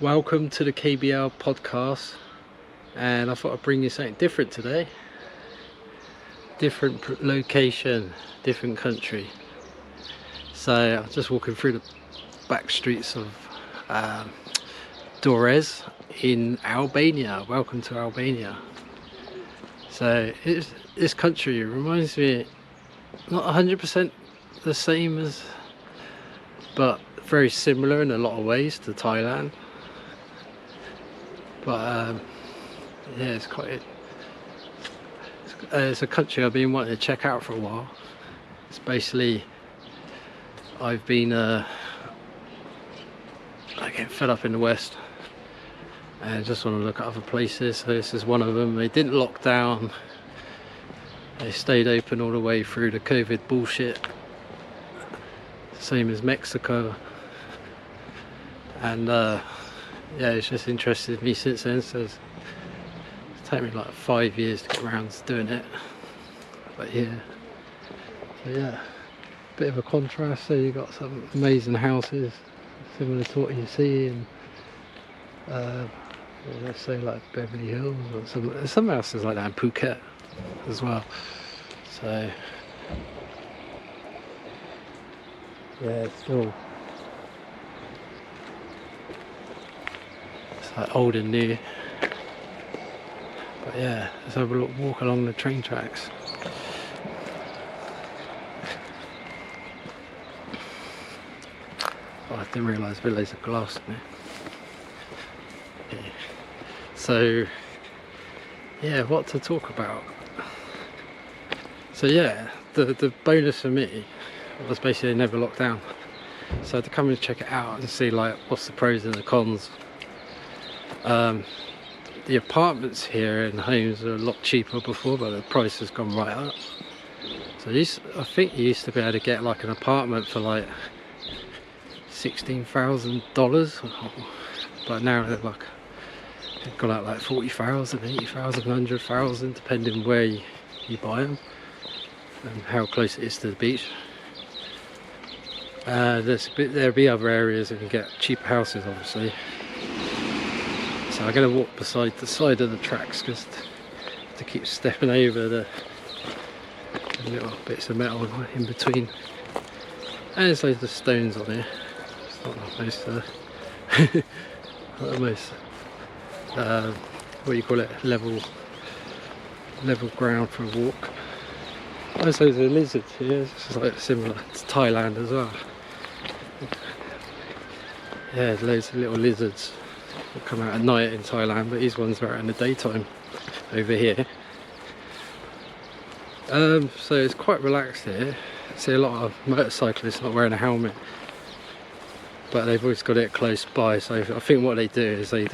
Welcome to the KBL Podcast, and I thought I'd bring you something different today. Different location, different country. So I'm just walking through the back streets of Durrës in Albania. Welcome to Albania. So this country reminds me, not 100% the same as, but very similar in a lot of ways to Thailand. But yeah, it's a country I've been wanting to check out for a while. It's basically, I've been I get fed up in the West and I just want to look at other places. So this is one of them. They didn't lock down, they stayed open all the way through the COVID bullshit, same as Mexico. And yeah, it's just interested me since then. So it's taken me like 5 years to get around to doing it. But yeah, so yeah, bit of a contrast. So you've got some amazing houses similar to what you see in let's say like Beverly Hills, or some houses like that in Phuket as well. So yeah, it's still, like old and new. But yeah, let's have a walk along the train tracks. Oh, I didn't realise there were loads of glass in there. Yeah. So yeah, what to talk about? So yeah, the bonus for me was basically they never locked down. So I had to come and check it out and see like what's the pros and the cons. The apartments here and homes are a lot cheaper before, but the price has gone right up. So I think you used to be able to get like an apartment for like $16,000, but now they've gone out like 40,000, 80,000, 100,000, depending where you buy them and how close it is to the beach. There'll be other areas that you can get cheaper houses, obviously. So I'm going to walk beside the side of the tracks because to keep stepping over the little bits of metal in between. And there's loads of stones on here. It's not the most, what do you call it, level ground for a walk. There's loads of lizards here. This is like similar to Thailand as well. Yeah, there's loads of little lizards that come out at night in Thailand, but these ones are out in the daytime over here. So it's quite relaxed here. I see a lot of motorcyclists not wearing a helmet, but they've always got it close by. So I think what they do is they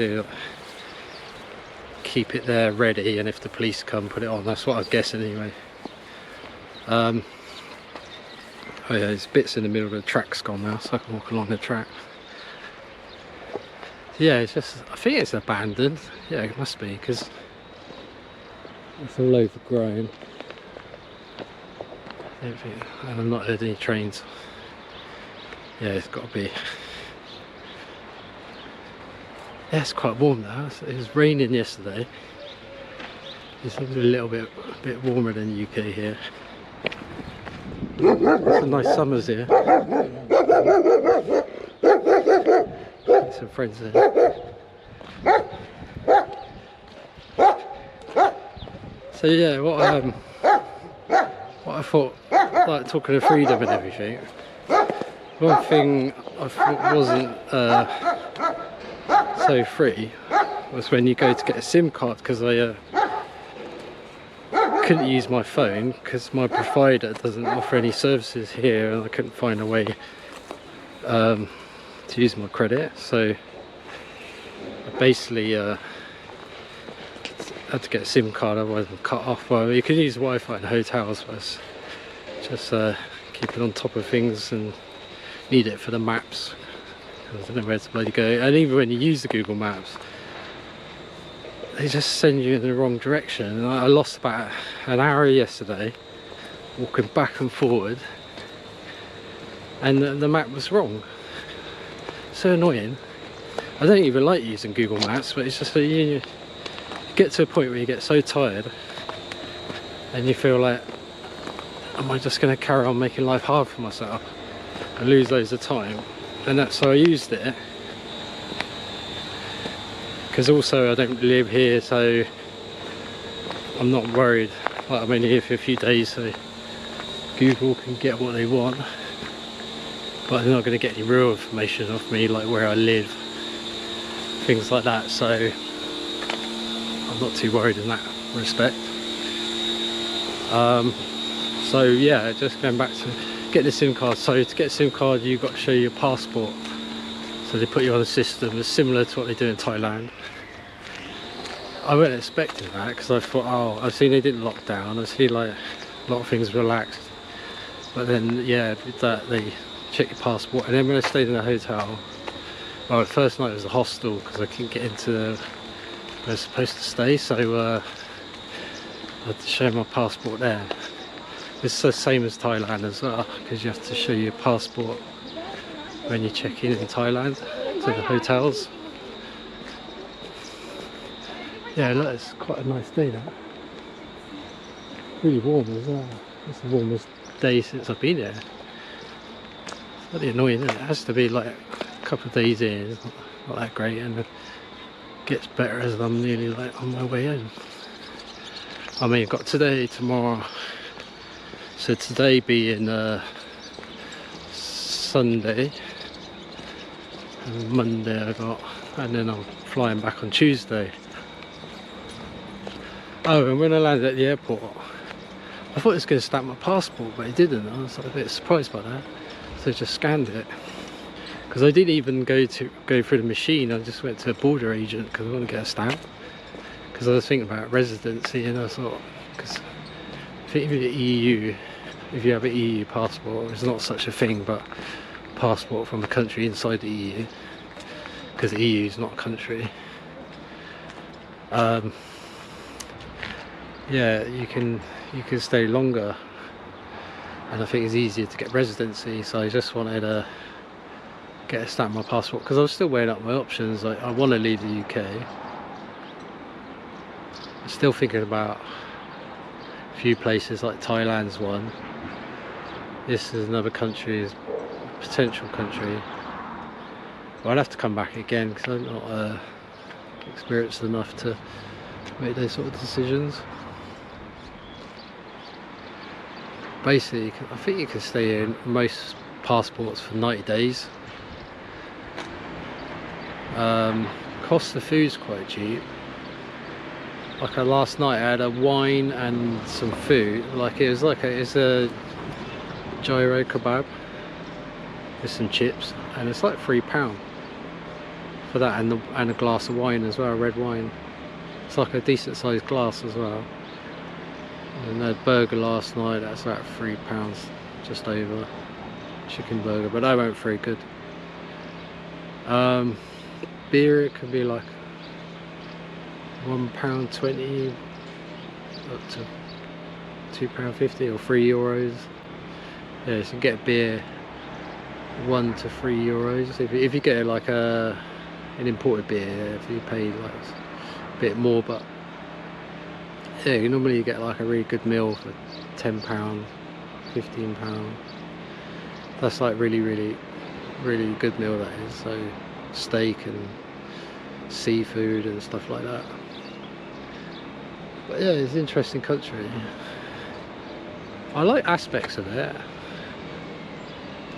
keep it there ready, and if the police come, put it on. That's what I guess anyway. Oh yeah, there's bits in the middle of the track's gone now, so I can walk along the track. Yeah, it's just, I think it's abandoned. Yeah, it must be, because it's all overgrown. And I've not heard any trains. Yeah, it's got to be. Yeah, it's quite warm now. It was raining yesterday. It's a little bit warmer than the UK here. Some nice summers here. Some friends there. So yeah, what I thought, like talking of freedom and everything, one thing I thought wasn't so free was when you go to get a SIM card, because I couldn't use my phone because my provider doesn't offer any services here, and I couldn't find a way to use my credit. So I basically had to get a SIM card, otherwise I'm cut off. Well, you can use Wi-Fi in hotels, but just keeping on top of things, and need it for the maps because I don't know where to bloody go. And even when you use the Google Maps, they just send you in the wrong direction. And I lost about an hour yesterday walking back and forward, and the map was wrong. So annoying. I don't even like using Google Maps, but it's just that you get to a point where you get so tired and you feel like, am I just going to carry on making life hard for myself and lose loads of time? And that's so I used it, because also I don't live here, so I'm not worried. Like, I'm only here for a few days, so Google can get what they want, but they're not going to get any real information off me, like where I live, things like that. So I'm not too worried in that respect. So yeah, just going back to get the SIM card. So to get a SIM card, you've got to show your passport. So they put you on a system. It's similar to what they do in Thailand. I wasn't expecting that, because I thought, oh, I've seen they didn't lock down. I see like a lot of things relaxed. But then, yeah, with that they check your passport. And then when I stayed in a hotel, well, the first night was a hostel, because I couldn't get into where I was supposed to stay. So I had to show my passport there. It's the same as Thailand as well, because you have to show your passport when you check in Thailand to the hotels. Yeah, look, it's quite a nice day that. Really warm as well. It's the warmest day since I've been here. It's really annoying, isn't it? It has to be like a couple of days in, it's not that great, and it gets better as I'm nearly like on my way home. I mean, I've got today, tomorrow. So today being Sunday, and Monday I got, and then I'm flying back on Tuesday. Oh, and when I landed at the airport, I thought it was going to stamp my passport, but it didn't. I was like a bit surprised by that. So I just scanned it, because I didn't even go through the machine. I just went to a border agent because I want to get a stamp. Because I was thinking about residency, and I thought, because I think if you're EU, if you have an EU passport, it's not such a thing, but passport from a country inside the EU, because the EU is not a country. Yeah, you can stay longer, and I think it's easier to get residency. So I just wanted to get a stamp on my passport, because I was still weighing up my options. Like, I want to leave the UK. I'm still thinking about a few places, like Thailand's one. This is another country, is a potential country. Well, I'd have to come back again, because I'm not experienced enough to make those sort of decisions. Basically, I think you can stay in most passports for 90 days. Cost of food's quite cheap. Like last night I had a wine and some food. Like it's a gyro kebab with some chips, and it's like £3 for that, and a glass of wine as well, red wine. It's like a decent sized glass as well. And a burger last night, that's about £3, just over. Chicken burger, but that went very good. Beer, it could be like £1.20 up to £2.50 or €3. Yeah, so you get beer €1 to €3. If you get like an imported beer, if you pay like a bit more, but yeah, you normally get like a really good meal for £10, £15. That's like really good meal, that is. So steak and seafood and stuff like that. But yeah, it's an interesting country. I like aspects of it.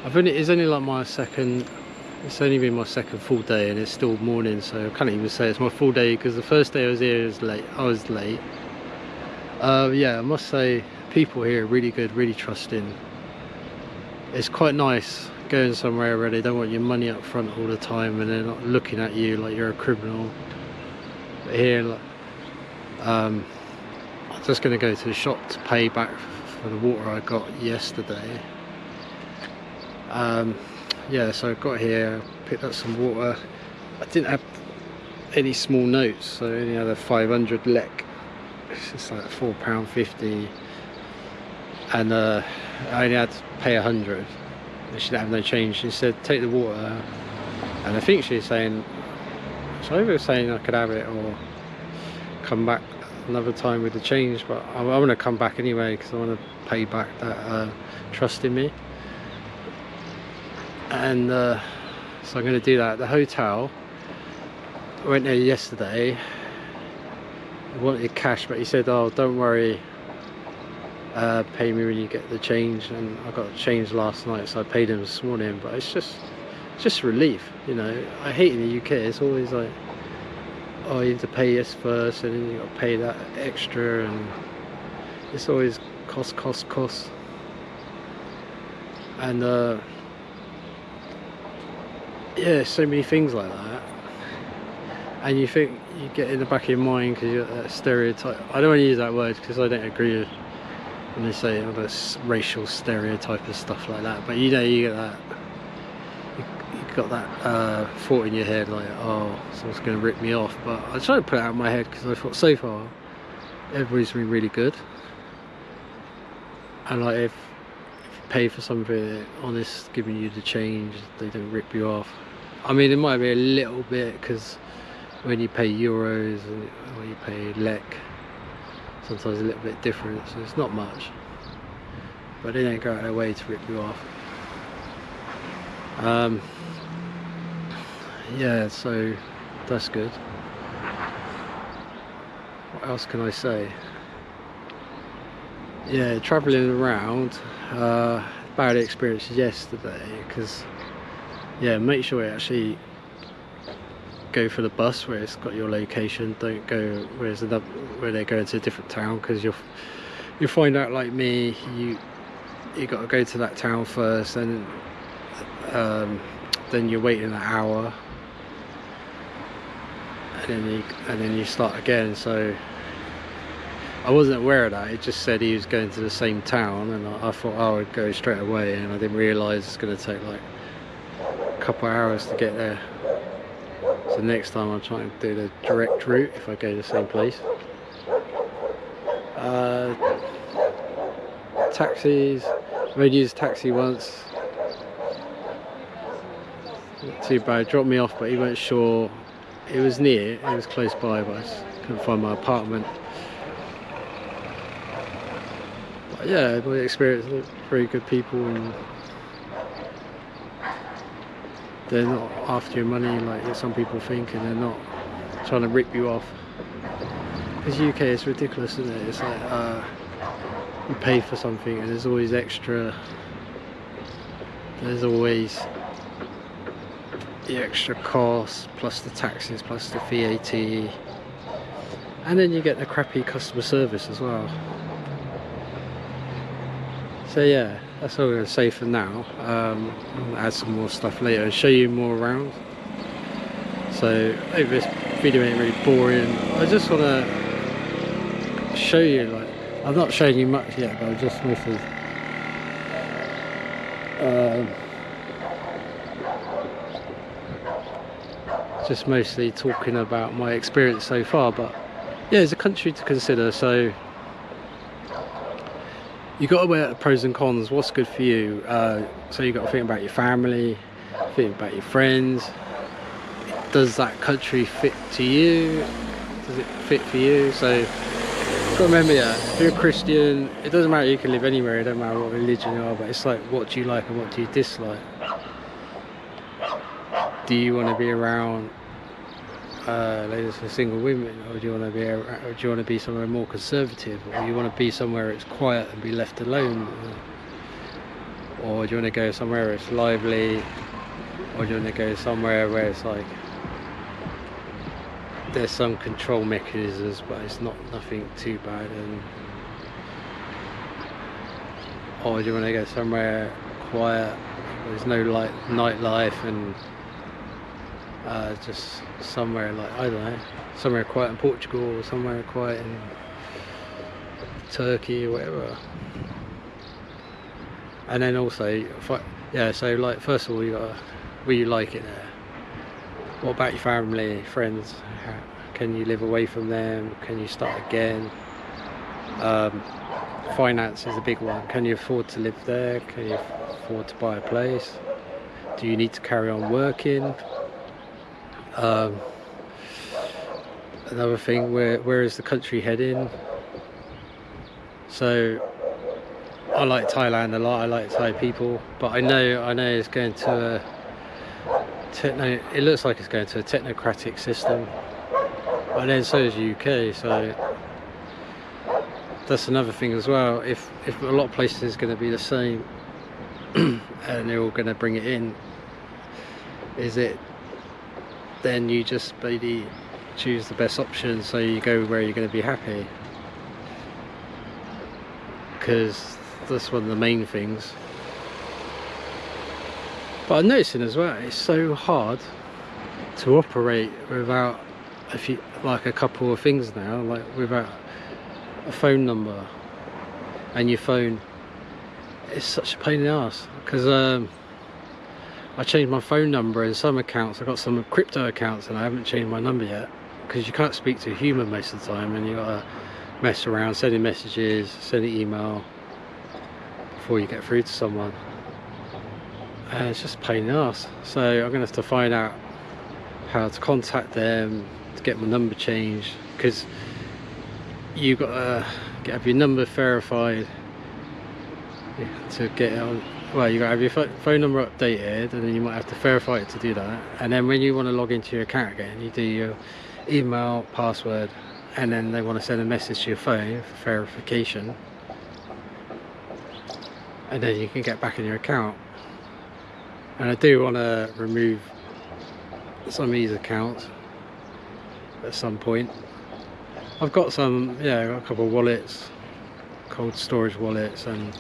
It's only like my second. It's only been my second full day, and it's still morning, so I can't even say it's my full day, because the first day I was here I was late. Yeah, I must say people here are really good, really trusting. It's quite nice going somewhere where they don't want your money up front all the time, and they're not looking at you like you're a criminal. But here, like, I'm just going to go to the shop to pay back for the water I got yesterday. Yeah, so I got here, picked up some water. I didn't have any small notes, so I only had a 500 lek. It's just like £4.50, and I only had to pay 100. She didn't have no change. She said take the water, and I think she's saying So I was saying I could have it or come back another time with the change, but I want to come back anyway because I want to pay back that trust in me. And so I'm going to do that. The hotel, I went there yesterday. I wanted cash, but he said, "Oh, don't worry, pay me when you get the change." And I got the change last night, so I paid him this morning. But it's just relief, you know. I hate in the UK. It's always like, oh, you have to pay this first, and then you got to pay that extra, and it's always cost. And yeah, so many things like that. And you think you get in the back of your mind because you're that stereotype. I don't want to use that word because I don't agree with when they say all this racial stereotype and stuff like that. But you know, you get that. You got that thought in your head like, oh, someone's going to rip me off. But I try to put it out of my head because I thought so far everybody's been really good. And like if you pay for something, they're honest, giving you the change, they don't rip you off. I mean, it might be a little bit because when you pay euros and when you pay lek, sometimes a little bit different, so it's not much, but they don't go out of their way to rip you off. Yeah, so that's good. What else can I say? Yeah, travelling around, bad experience yesterday because, yeah, make sure you actually go for the bus where it's got your location. Don't go where they go into a different town, because you'll find out, like me, you got to go to that town first, and then you're waiting an hour, and then you start again. So I wasn't aware of that. It just said he was going to the same town, and I thought I would go straight away, and I didn't realise it's going to take like a couple of hours to get there. So next time I'll try and do the direct route if I go to the same place. Taxis, I've only used a taxi once. Not too bad, dropped me off, but he weren't sure. It was near, it was close by, but I just couldn't find my apartment. But yeah, my experience, they're very good people, and they're not after your money like some people think, and they're not trying to rip you off. Because UK is ridiculous, isn't it? It's like you pay for something and there's always extra. There's always the extra cost, plus the taxes, plus the VAT, and then you get the crappy customer service as well. So yeah, that's all I'm going to say for now. I'll add some more stuff later and show you more around. So I hope this video ain't really boring. I just want to show you, like, I'm not showing you much yet, but I'm just mostly talking about my experience so far. But yeah, it's a country to consider. So you got to weigh the pros and cons. What's good for you? So you got to think about your family, think about your friends. Does that country fit to you? Does it fit for you? So you've got to remember, yeah, if you're a Christian, it doesn't matter, you can live anywhere, it doesn't matter what religion you are, but it's like, what do you like and what do you dislike? Do you want to be around ladies and single women, or do you want to be somewhere more conservative, or you want to be somewhere it's quiet and be left alone, or do you want to go somewhere where it's lively, or do you want to go somewhere where it's like there's some control mechanisms but it's nothing too bad, or do you want to go somewhere quiet, there's no nightlife, and just somewhere like, I don't know, somewhere quiet in Portugal, or somewhere quiet in Turkey or whatever. And then also, so like, first of all, you gotta, will you like it there? What about your family, friends? Can you live away from them? Can you start again? Finance is a big one. Can you afford to live there? Can you afford to buy a place? Do you need to carry on working? another thing. Where is the country heading? So I like Thailand a lot. I like Thai people, but I know it's going to it looks like it's going to a technocratic system, and then so is UK. So that's another thing as well. If a lot of places is going to be the same, and they're all going to bring it in, is it then you just basically choose the best option, so you go where you're going to be happy, because that's one of the main things. But I'm noticing as well, it's so hard to operate without a couple of things now, like without a phone number. And your phone, it's such a pain in the ass, because I changed my phone number in some accounts. I've got some crypto accounts and I haven't changed my number yet, because you can't speak to a human most of the time, and you gotta mess around sending messages, sending email before you get through to someone, and it's just a pain in the ass. So I'm gonna have to find out how to contact them to get my number changed, because you gotta have your number verified to get it on. Well, you gotta have your phone number updated, and then you might have to verify it to do that. And then when you want to log into your account again, you do your email, password, and then they want to send a message to your phone for verification, and then you can get back in your account. And I do want to remove some of these accounts at some point. I've got some, I've got a couple of wallets, cold storage wallets, and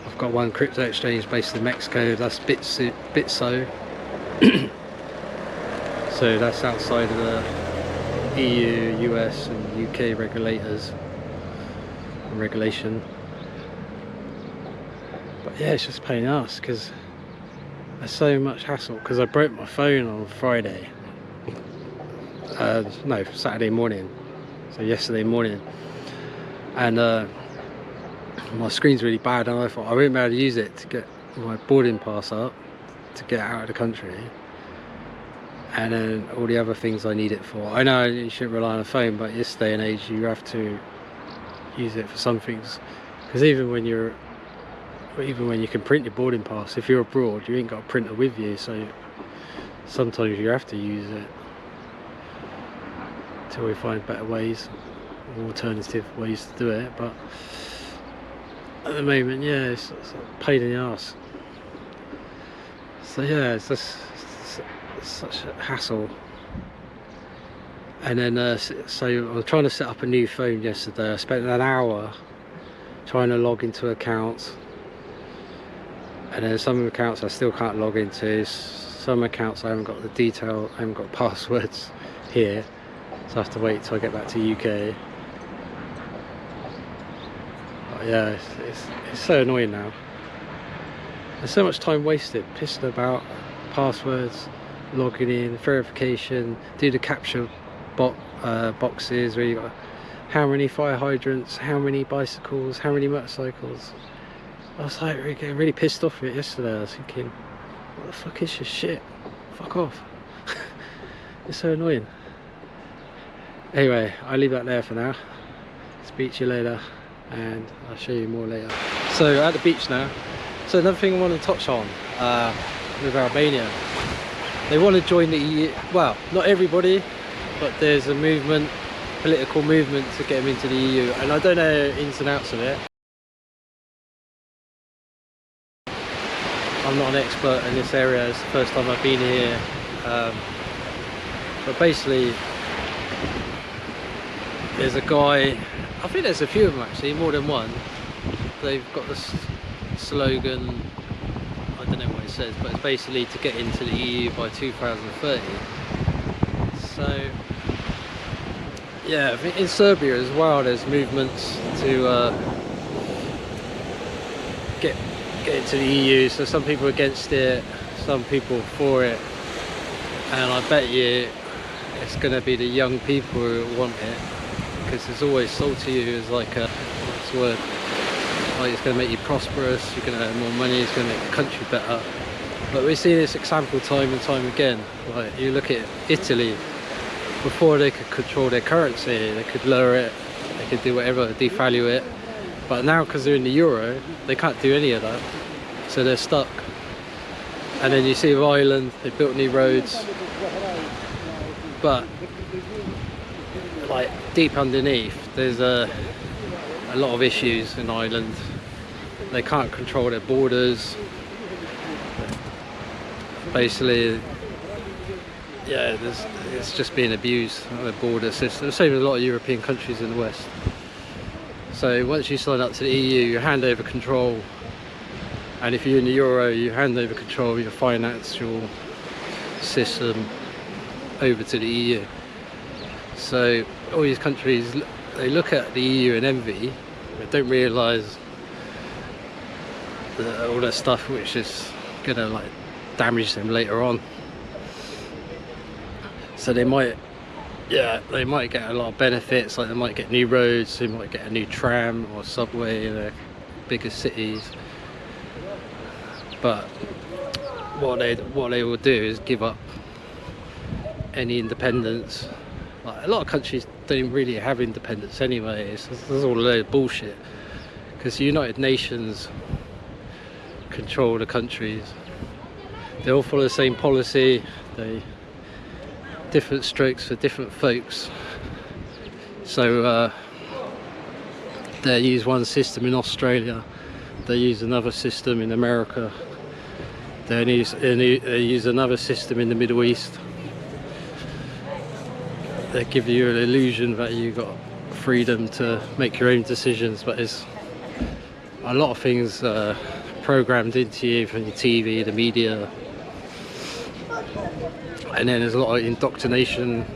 I've got one crypto exchange based in Mexico, that's Bitso. So that's outside of the EU, US and UK regulators and regulation. But yeah, it's just a pain in the ass, because there's so much hassle, because I broke my phone on Friday. No, Saturday morning. So yesterday morning. And my screen's really bad, and I thought I wouldn't be able to use it to get my boarding pass up to get out of the country, and then all the other things I need it for. I know you shouldn't rely on a phone, but this day and age you have to use it for some things, because even when you can print your boarding pass, if you're abroad you ain't got a printer with you, so sometimes you have to use it until we find better ways, alternative ways to do it. But at the moment, it's a pain in the arse. So yeah, it's just such a hassle. And then so I was trying to set up a new phone yesterday. I spent an hour trying to log into accounts, and then some accounts I still can't log into. Some accounts I haven't got the detail, I haven't got passwords here, so I have to wait till I get back to UK. Yeah, it's so annoying now. There's so much time wasted pissing about passwords, logging in, verification, do the capture boxes where you got how many fire hydrants, how many bicycles, how many motorcycles. I was like getting really pissed off with it yesterday. I was thinking, what the fuck is this shit? Fuck off. It's so annoying. Anyway, I'll leave that there for now. Speak to you later, and I'll show you more later. So at the beach now. So another thing I want to touch on with Albania, they want to join the EU. Well, not everybody, but there's a movement, political movement to get them into the EU, and I don't know ins and outs of it. I'm not an expert in this area, it's the first time I've been here, but basically there's a guy, I think there's a few of them actually, more than one. They've got this slogan, I don't know what it says, but it's basically to get into the EU by 2030. So yeah, I think in Serbia as well there's movements to get into the EU. So some people against it, some people for it, and I bet you it's going to be the young people who want it, because it's always sold to you as like a, what's the word, like it's going to make you prosperous, you're going to earn more money, it's going to make the country better. But we see this example time and time again. Like you look at Italy, before they could control their currency, they could lower it, they could do whatever, devalue it. But now, because they're in the euro, they can't do any of that, so they're stuck. And then you see with Ireland, they built new roads, but like deep underneath, there's a lot of issues in Ireland. They can't control their borders. Basically, yeah, it's just being abused, the border system. The same with a lot of European countries in the West. So once you sign up to the EU, you hand over control, and if you're in the euro, you hand over control of your financial system over to the EU. So all these countries, they look at the EU in envy, but don't realise all that stuff which is gonna like damage them later on. So they might get a lot of benefits, like they might get new roads, they might get a new tram or subway in their bigger cities. But what they will do is give up any independence. Like, a lot of countries don't really have independence anyway. It's all a load of bullshit, because the United Nations control the countries. They all follow the same policy. They different strokes for different folks. So they use one system in Australia, they use another system in America, they use another system in the Middle East. They give you an illusion that you've got freedom to make your own decisions, but it's a lot of things programmed into you from your TV, the media, and then there's a lot of indoctrination,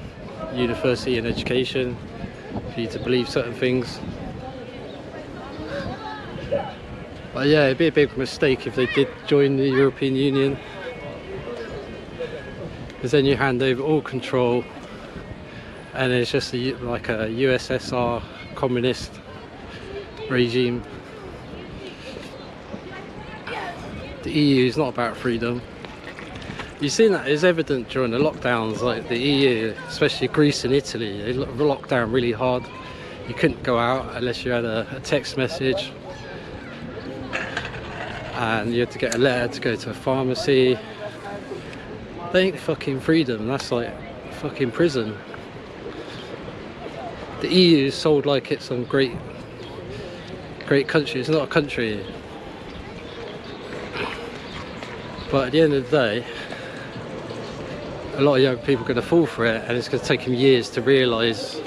university and education, for you to believe certain things. But yeah, it'd be a big mistake if they did join the European Union, because then you hand over all control, and it's just like a USSR communist regime. The EU is not about freedom. You've seen that is evident during the lockdowns, like the EU, especially Greece and Italy, they locked down really hard. You couldn't go out unless you had a text message, and you had to get a letter to go to a pharmacy. They ain't fucking freedom, that's like fucking prison. The EU is sold like it's some great country. It's not a country. But at the end of the day, a lot of young people are going to fall for it, and it's going to take them years to realise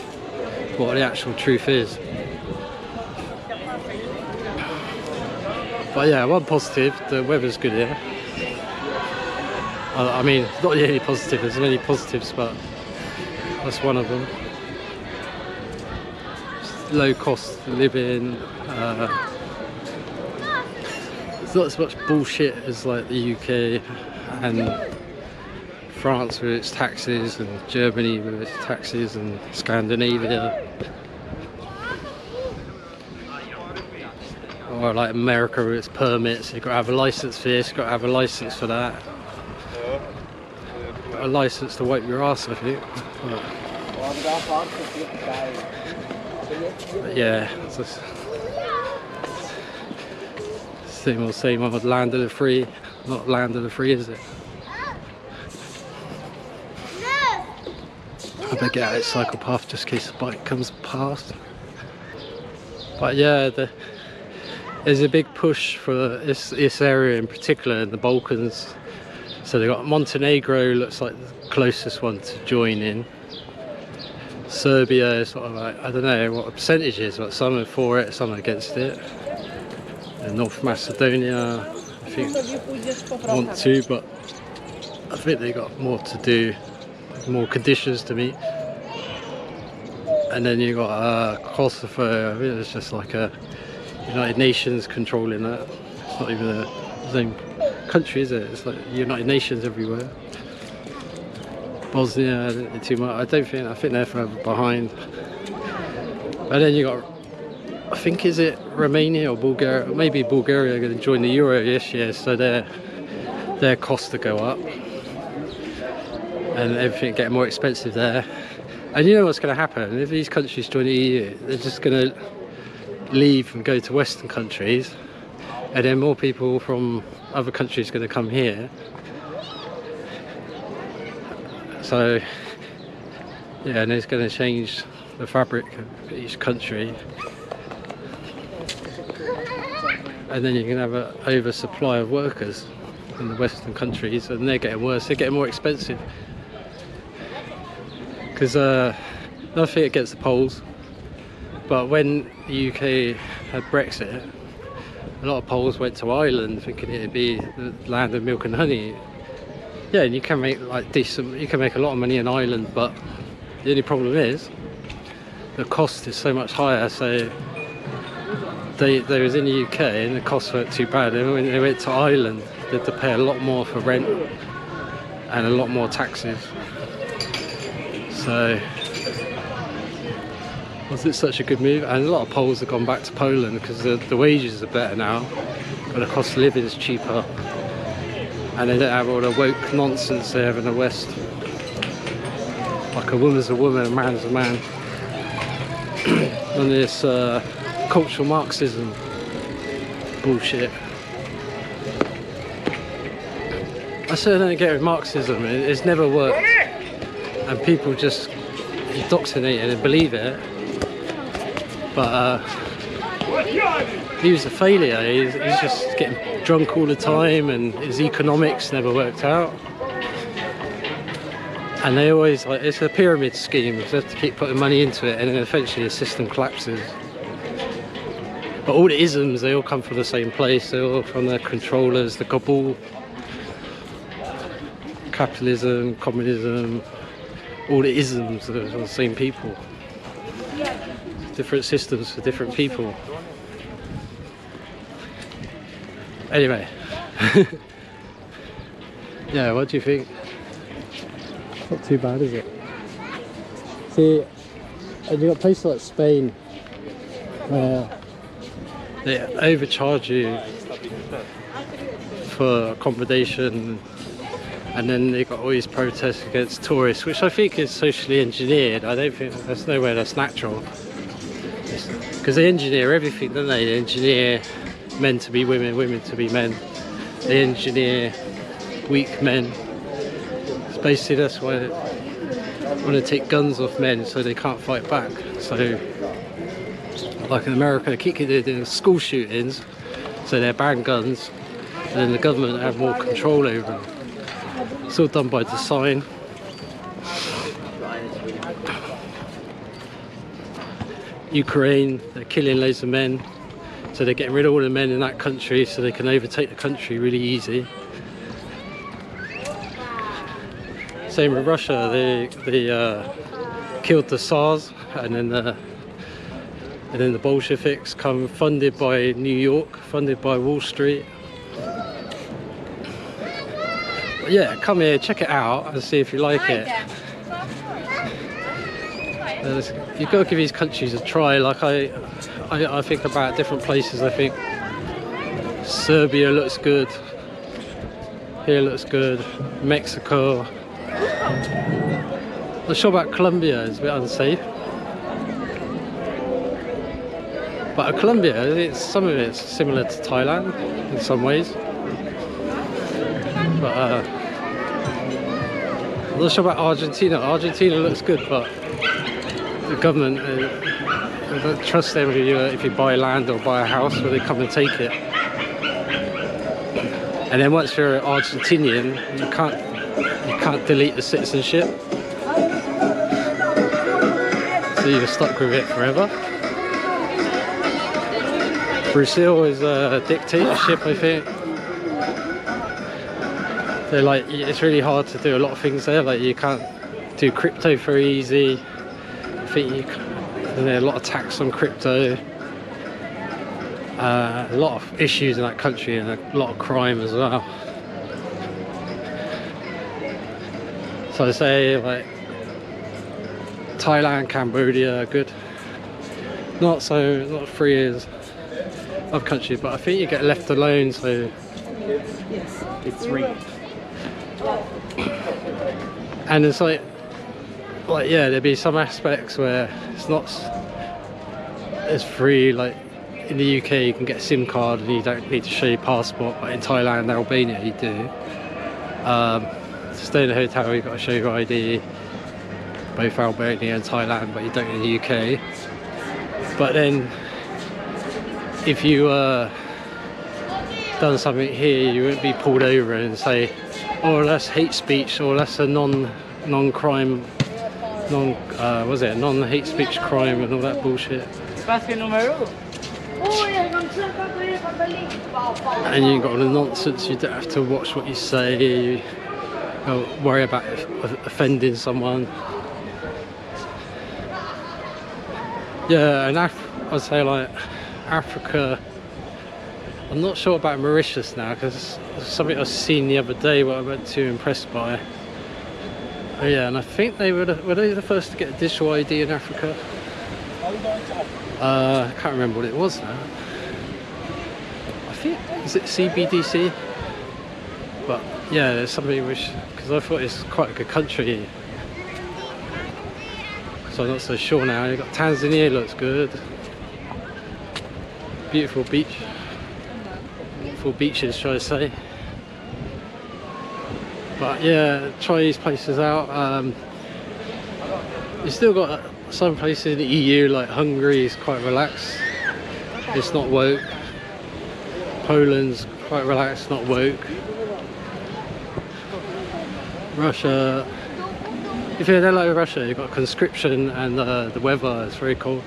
what the actual truth is. But yeah, one positive, the weather's good here. I mean, not the only positive, there's many positives, but that's one of them. Just low cost of living. It's not as much bullshit as like the UK and France with its taxes, and Germany with its taxes, and Scandinavia, or like America with its permits. You've got to have a license for this, you've got to have a license for that, a license to wipe your ass, I think. But yeah, it's just same old land of the free. Not land of the free, is it? I better get out of the cycle path just in case the bike comes past. But yeah, there's a big push for this area in particular in the Balkans. So they've got Montenegro, looks like the closest one to join in. Serbia is sort of like, I don't know what the percentage is, but some are for it, some are against it. And North Macedonia, I think, want to, but I think they got more to do, more conditions to meet. And then you got Kosovo. I think it's just like a United Nations controlling that. It's not even the same country, is it? It's like United Nations everywhere. Bosnia, I don't know too much. I think they're further behind. And then you got, I think, is it Romania or Bulgaria? Maybe Bulgaria are going to join the Euro this year, so their costs to go up, and everything getting more expensive there. And you know what's going to happen? If these countries join the EU, they're just going to leave and go to Western countries, and then more people from other countries are going to come here. So, yeah, and it's going to change the fabric of each country. And then you can have an oversupply of workers in the Western countries, and they're getting worse, they're getting more expensive. Because nothing against the Poles, but when the UK had Brexit, a lot of Poles went to Ireland thinking it'd be the land of milk and honey. Yeah, and you can make you can make a lot of money in Ireland, but the only problem is the cost is so much higher. So they was in the UK and the costs weren't too bad, and when they went to Ireland they had to pay a lot more for rent and a lot more taxes. So was it such a good move? And a lot of Poles have gone back to Poland because the wages are better now, but the cost of living is cheaper, and they don't have all the woke nonsense they have in the West. Like a woman's a woman, a man's a man. And this cultural Marxism bullshit. I certainly don't get with Marxism. It's never worked, and people just indoctrinate it and believe it. But he was a failure. He's just getting drunk all the time, and his economics never worked out. And they always it's a pyramid scheme. You have to keep putting money into it, and then eventually the system collapses. But all the isms, they all come from the same place. They're all from the controllers, the cabal, capitalism, communism. All the isms are from the same people. Different systems for different people. Anyway, yeah, what do you think? Not too bad, is it? See, and you got places like Spain where they overcharge you for accommodation, and then they got all these protests against tourists, which I think is socially engineered. I don't think there's nowhere that's natural, because they engineer everything, don't they? They engineer men to be women, women to be men. They engineer weak men. It's basically that's why they want to take guns off men so they can't fight back. So, like in America, they're doing school shootings, so they ban guns, and then the government have more control over them. It's all done by design. Ukraine, they're killing loads of men, so they're getting rid of all the men in that country so they can overtake the country really easy. Same with Russia, they killed the Tsars, and then the Bolsheviks come, funded by New York, funded by Wall Street. But yeah, come here, check it out and see if you like it. You've got to give these countries a try. Like I think about different places. I think Serbia looks good. Here looks good. Mexico. Not sure about Colombia. It's a bit unsafe. But Colombia, some of it's similar to Thailand in some ways. But I'm not sure about Argentina. Argentina looks good, but the government, I don't trust them if you buy land or buy a house where they come and take it. And then once you're Argentinian, you can't delete the citizenship. So you're stuck with it forever. Brazil is a dictatorship, I think. They're it's really hard to do a lot of things there. Like you can't do crypto very easy. I think there's a lot of tax on crypto. A lot of issues in that country, and a lot of crime as well. So I say Thailand, Cambodia are good. Not free as other countries, but I think you get left alone. So it's free. And it's like, yeah, there'd be some aspects where it's not as free. Like in the UK, you can get a SIM card and you don't need to show your passport, but in Thailand and Albania, you do. To stay in a hotel, you've got to show your ID, both Albania and Thailand, but you don't in the UK. But then, if you done something here, you wouldn't be pulled over and say, "Oh, that's hate speech," or "That's a non-crime, non-hate speech crime," and all that bullshit. And you got all the nonsense. You don't have to watch what you say. You don't worry about offending someone. Yeah, and I'd say like Africa. I'm not sure about Mauritius now because it's something I've seen the other day what I wasn't too impressed by. Oh, yeah, and I think were they the first to get a digital ID in Africa? I can't remember what it was now. I think, is it CBDC? But yeah, there's something which, because I thought it's quite a good country. So I'm not so sure now. You've got Tanzania, looks good. Beautiful beach. Beautiful beaches, shall I say. But yeah, try these places out. You still got some places in the EU, like Hungary is quite relaxed. It's not woke. Poland's quite relaxed, not woke. Russia, if you don't like Russia, you've got conscription and the weather is very cool.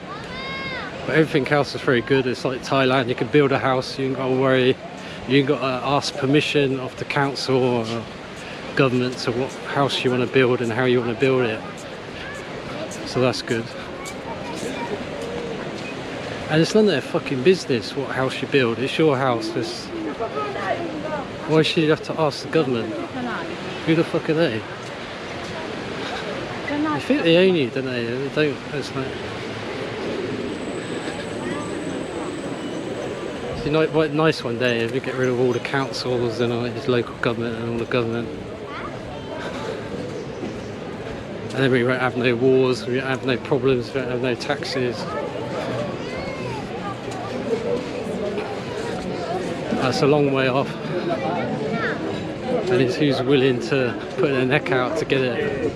But everything else is very good. It's like Thailand, you can build a house, you ain't got to worry. You ain't got to ask permission of the council or government to what house you want to build and how you want to build it. So that's good. And it's none of their fucking business what house you build. It's your house. Why should you have to ask the government? Who the fuck are they? I think they own you, don't they? They don't. It's like, you know, it might be nice one day if we get rid of all the councils and all this local government and all the government. And then we won't have no wars, we won't have no problems, we won't have no taxes. That's a long way off. And it's who's willing to put their neck out to get it.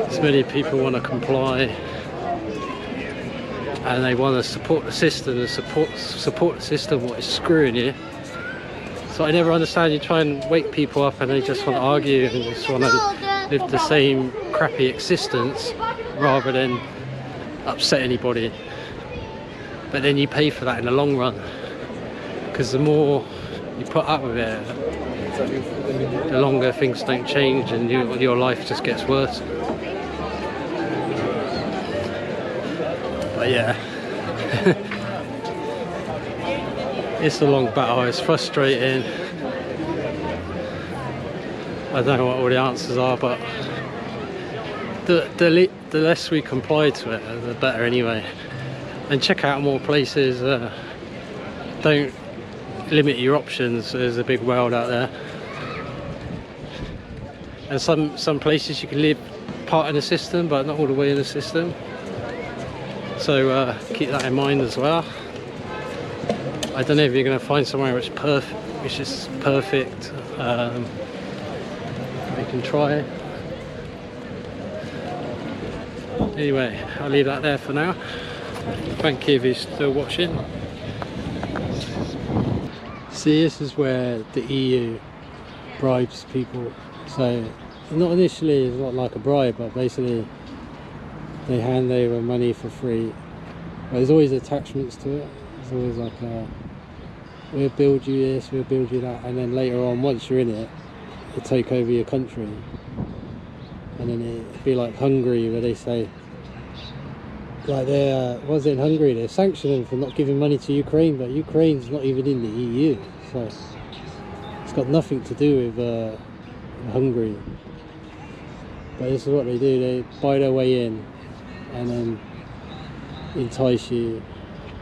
As many people want to comply. And they want to support the system and support the system what is screwing you. So I never understand, you try and wake people up and they just want to argue and just want to live the same crappy existence rather than upset anybody. But then you pay for that in the long run, because the more you put up with it, the longer things don't change and your life just gets worse. But yeah, it's a long battle, it's frustrating. I don't know what all the answers are, but the less we comply to it, the better anyway. And check out more places. Don't limit your options. There's a big world out there. And some places you can live part in the system, but not all the way in the system. So keep that in mind as well. I don't know if you're going to find somewhere which is perfect. You can try. Anyway, I'll leave that there for now. Thank you if you're still watching. See, this is where the EU bribes people. So, not initially, it's not like a bribe, but basically they hand over money for free. But there's always attachments to it. It's always like, we'll build you this, we'll build you that, and then later on, once you're in it, they take over your country. And then it'd be like Hungary, where they say, like was it in Hungary? They're sanctioning for not giving money to Ukraine, but Ukraine's not even in the EU, so it's got nothing to do with Hungary. But this is what they do: they buy their way in, and then entice you,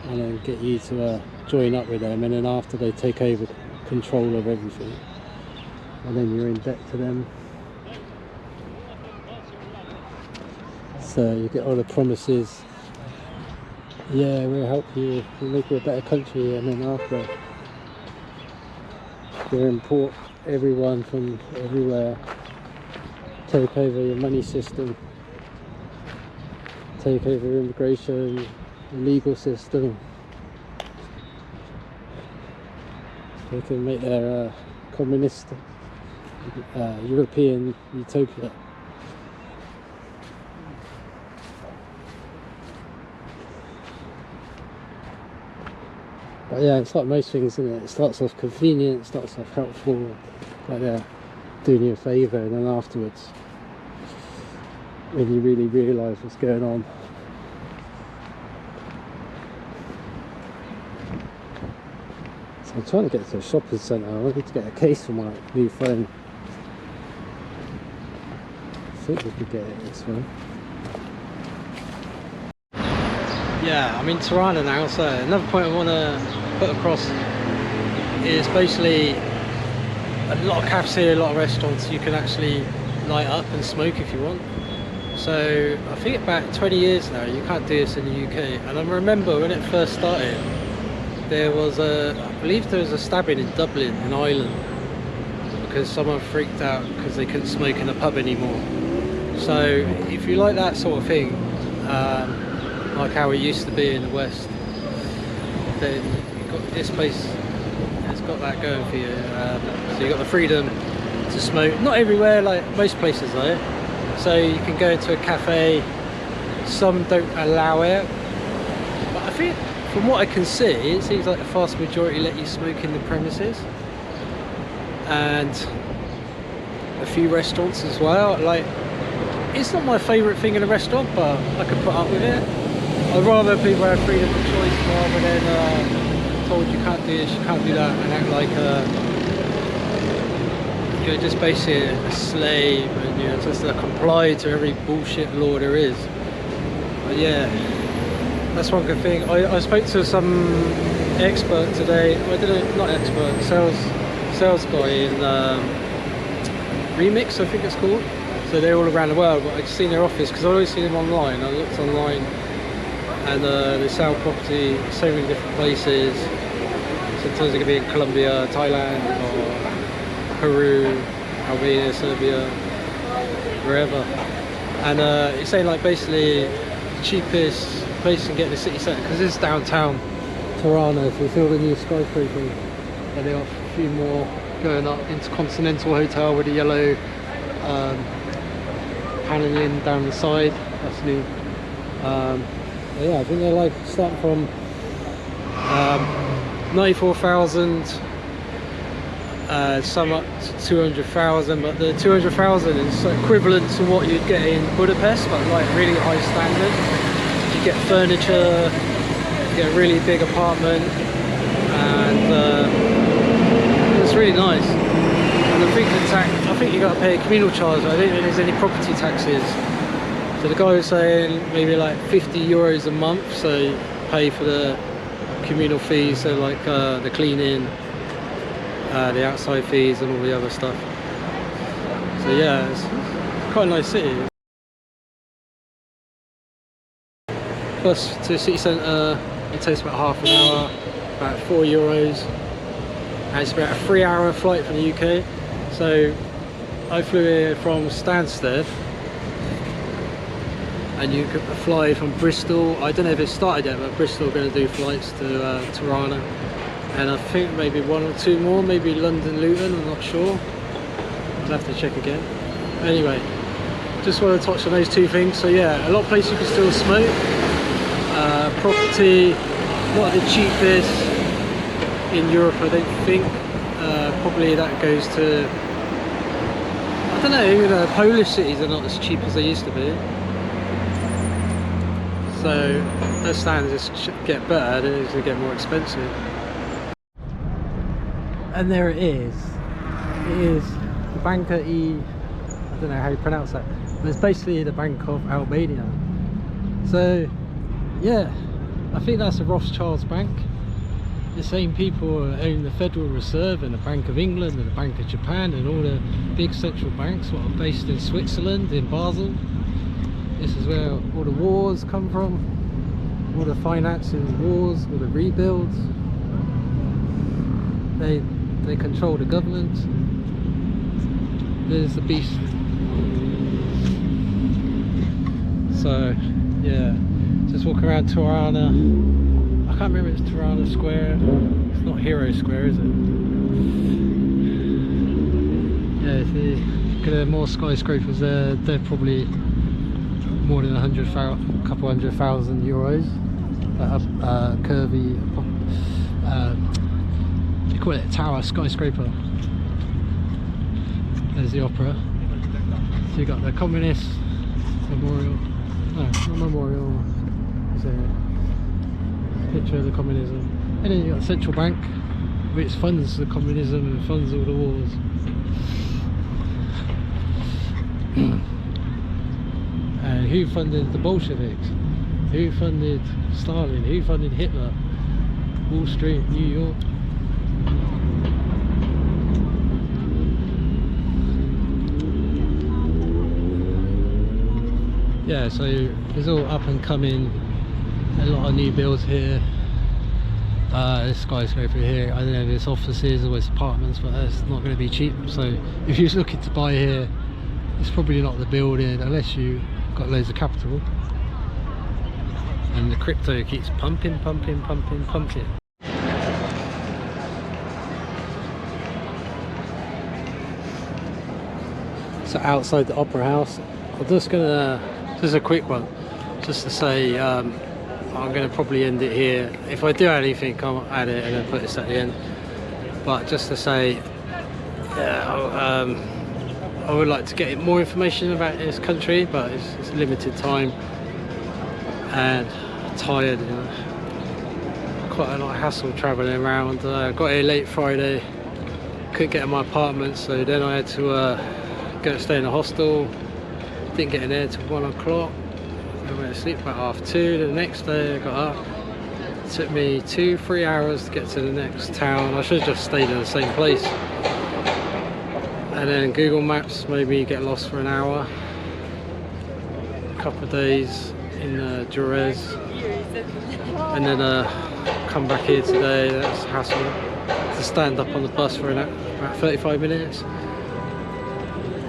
and then get you to join up with them, and then after they take over control of everything, and then you're in debt to them. So you get all the promises, yeah, we'll help you, we'll make you a better country, and then after they import everyone from everywhere, take over your money system, take over your immigration, the legal system. They can make their communist European utopia. But yeah, it's like most things, isn't it? It starts off convenient, starts off helpful, like they're doing you a favour, and then afterwards, when you really realise what's going on, so I'm trying to get to a shopping centre. I need to get a case for my new phone. I think we could get it this way. Yeah, I'm in Tirana now, so another point I want to put across is basically a lot of cafes here, a lot of restaurants you can actually light up and smoke if you want. So I think about 20 years now you can't do this in the UK, and I remember when it first started there was I believe there was a stabbing in Dublin in Ireland because someone freaked out because they couldn't smoke in a pub anymore. So if you like that sort of thing, like how it used to be in the West, then you've got this place, it's got that going for you. So you've got the freedom to smoke, not everywhere like most places though. So you can go into a cafe, some don't allow it, but I think from what I can see it seems like the vast majority let you smoke in the premises, and a few restaurants as well. Like, it's not my favourite thing in a restaurant, but I can put up with it. I'd rather people have freedom of choice rather than told you can't do this, you can't do that, and act like you're just basically a slave and you're just comply to every bullshit law there is. But yeah, that's one good thing. I spoke to some expert today. Not expert, sales guy in Remix, I think it's called. So they're all around the world, but I've seen their office because I always see them online. I looked online, and they sell property so many different places. Sometimes they can be in Colombia, Thailand, or Peru, Albania, Serbia, wherever. And he's saying like basically the cheapest place to get in the city centre, because it's downtown Tirana, so it's all the new skyscrapers, and they got a few more going up. Intercontinental Hotel with the yellow panelling down the side, that's new. Yeah, I think they're like starting from 94,000, some up to 200,000, but the 200,000 is equivalent to what you'd get in Budapest, but like really high standard. You get furniture, you get a really big apartment, and it's really nice. And I think you got to pay a communal charge. I don't think there's any property taxes. So the guy was saying maybe like 50 euros a month, so you pay for the communal fees, so like the cleaning, the outside fees and all the other stuff. So yeah, it's quite a nice city. Bus to the city centre, it takes about half an hour, about €4, and it's about a 3-hour flight from the UK. So I flew here from Stansted, and you could fly from Bristol. I don't know if it started yet, but Bristol are going to do flights to Tirana, and I think maybe 1 or 2 more, maybe London Luton, I'm not sure. I'll have to check again. Anyway, just want to touch on those 2 things. So yeah, a lot of places you can still smoke. Property, not the cheapest in Europe, I don't think. Probably that goes to, I don't know, even Polish cities are not as cheap as they used to be. So those standards just get better, then it's going to get more expensive. And there it is. It is the Banca I don't know how you pronounce that, but it's basically the Bank of Albania. So yeah, I think that's the Rothschilds Bank. The same people own the Federal Reserve and the Bank of England and the Bank of Japan and all the big central banks, what are based in Switzerland, in Basel. This is where all the wars come from, all the financing wars, all the rebuilds. They control the government. There's the beast. So yeah, just walking around Tirana. I can't remember if it's Tirana Square. It's not Hero Square, is it? Yeah, see, look at the more skyscrapers there. They're probably more than a couple hundred thousand euros. Curvy, they call it a tower skyscraper. There's the opera. So you got the Communist Memorial. No, not memorial. Is a picture of the communism. And then you got the central bank, which funds the communism and funds all the wars. And who funded the Bolsheviks? Who funded Stalin? Who funded Hitler? Wall Street, New York. Yeah, so it's all up and coming. A lot of new builds here. This skyscraper here, I don't know if it's offices or it's apartments, but it's not going to be cheap. So if you're looking to buy here, it's probably not the building unless you got loads of capital. And the crypto keeps pumping. So outside the Opera House, I'm just gonna, just a quick one, just to say I'm gonna probably end it here. If I do add anything, I'll add it and then put this at the end. But just to say, I would like to get more information about this country, but it's limited time and tired, you know. Quite a lot of hassle travelling around. Got here late Friday, couldn't get in my apartment, so then I had to go stay in a hostel. Didn't get in there till 1 o'clock. I went to sleep about 2:30. The next day I got up. It took me 2-3 hours to get to the next town. I should have just stayed in the same place. And then Google Maps made me get lost for an hour. A couple of days in Jerez. And then come back here today. That's a hassle to stand up on the bus for about 35 minutes.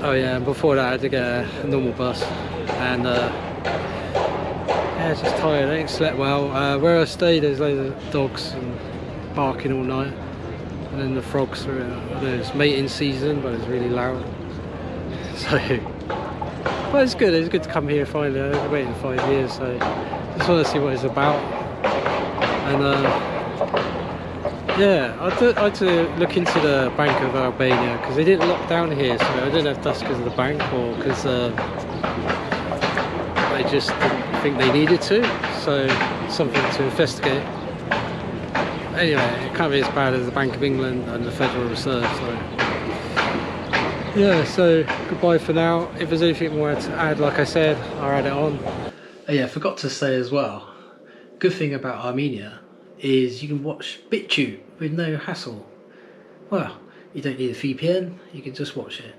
Oh yeah, and before that I had to get a normal bus. And yeah, just tired. I ain't slept well. Where I stayed, there's loads of dogs and barking all night. And then the frogs are, I don't know, it's mating season, but it's really loud. So, but it's good. It's good to come here finally. I've been waiting 5 years, so just want to see what it's about. And yeah, I had to look into the Bank of Albania because they didn't lock down here, so I don't know if that's because of the bank or because they just didn't think they needed to. So something to investigate. Anyway, it can't be as bad as the Bank of England and the Federal Reserve. So yeah, so goodbye for now. If there's anything more to add, like I said, I'll add it on. Oh yeah, I forgot to say as well, good thing about Armenia is you can watch BitTube with no hassle. Well, you don't need a VPN, you can just watch it.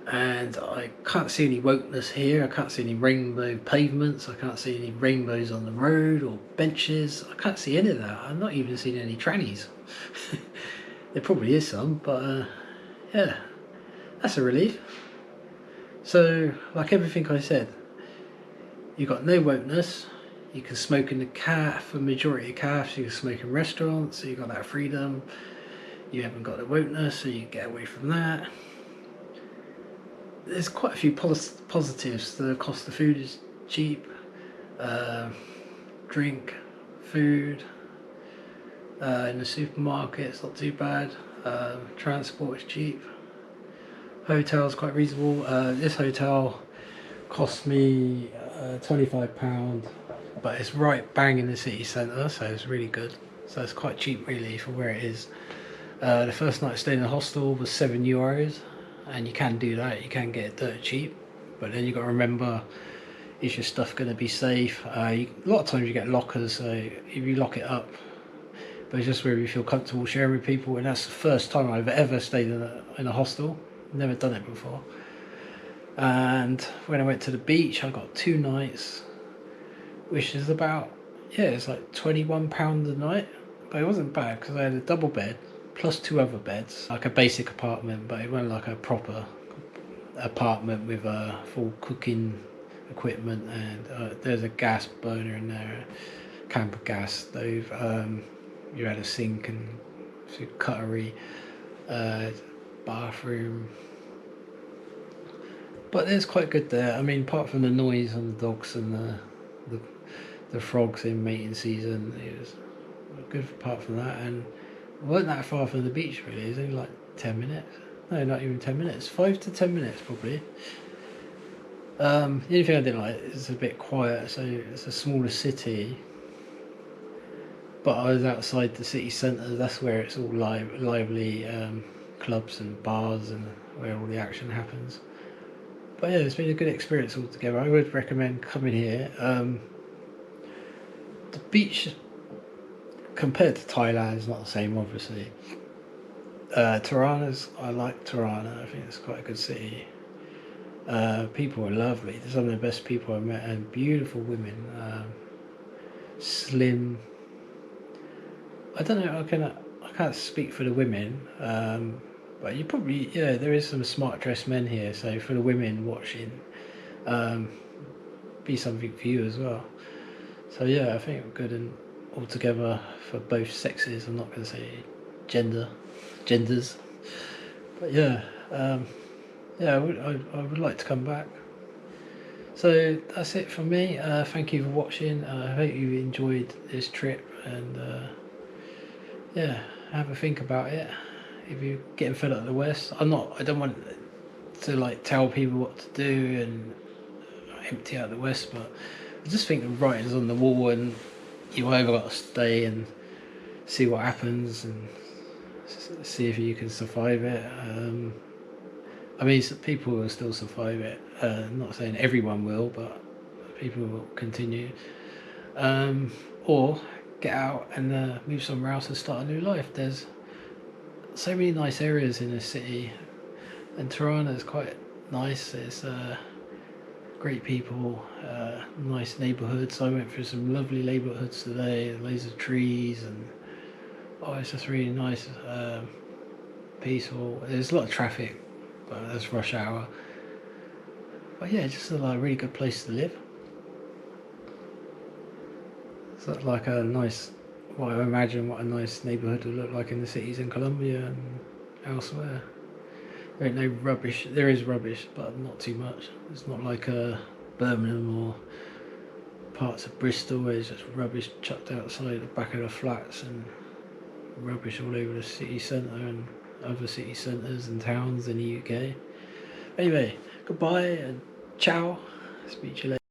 And I can't see any wokeness here. I can't see any rainbow pavements. I can't see any rainbows on the road or benches. I can't see any of that. I'm not even seeing any trannies. There probably is some, but yeah, that's a relief. So, like everything I said, you've got no wokeness. You can smoke in the calf, a majority of calves. You can smoke in restaurants, so you've got that freedom. You haven't got the wokeness, so you can get away from that. There's quite a few positives. The cost of food is cheap. Drink, food, in the supermarket it's not too bad. Transport is cheap. Hotel's quite reasonable. This hotel cost me £25, but it's right bang in the city centre, so it's really good. So it's quite cheap really for where it is. The first night I stayed in the hostel was €7, and you can do that. You can get it dirt cheap, but then you got to remember, is your stuff going to be safe? A lot of times you get lockers, so if you lock it up, but it's just where you feel comfortable sharing with people. And that's the first time I've ever stayed in a hostel. Never done it before. And when I went to the beach, I got 2 nights, which is about, it's like £21 a night. But it wasn't bad because I had a double bed plus 2 other beds, like a basic apartment, but it wasn't like a proper apartment with a full cooking equipment, and there's a gas burner in there, camper gas stove. You had a sink and cutlery, bathroom. But it's quite good there. I mean, apart from the noise on the dogs and the frogs in mating season, it was good apart from that. And it wasn't that far from the beach really. It was only like 10 minutes. No, not even 10 minutes. 5 to 10 minutes probably. The only thing I didn't like is it's a bit quiet. So it's a smaller city. But I was outside the city centre. That's where it's all lively clubs and bars and where all the action happens. But yeah, it's been a good experience altogether. I would recommend coming here. The beach compared to Thailand is not the same, obviously. I like Tirana. I think it's quite a good city. People are lovely. They're some of the best people I've met, and beautiful women. Slim. I don't know. I can't speak for the women. But you probably, there is some smart dressed men here. So for the women watching, be something for you as well. So yeah, I think we're good and altogether for both sexes. I'm not going to say genders, but I would like to come back. So that's it from me. Thank you for watching. I hope you enjoyed this trip, and have a think about it. If you're getting fed up of the West, I don't want to like tell people what to do and empty out the West, but I just think the writing's on the wall, and you either got to stay and see what happens and see if you can survive it. I mean, people will still survive it. I'm not saying everyone will, but people will continue. Or get out and move somewhere else and start a new life. There's so many nice areas in the city, and Tirana is quite nice. There's great people, nice neighbourhoods. I went through some lovely neighbourhoods today, loads of trees, and it's just really nice, peaceful. There's a lot of traffic, but that's rush hour. But yeah, just a really good place to live. It's like a nice, what I imagine what a nice neighbourhood would look like in the cities in Colombia and elsewhere. There ain't no rubbish. There is rubbish, but not too much. It's not like Birmingham or parts of Bristol where there's just rubbish chucked outside the back of the flats and rubbish all over the city centre and other city centres and towns in the UK. Anyway, goodbye and ciao. Speak to you later.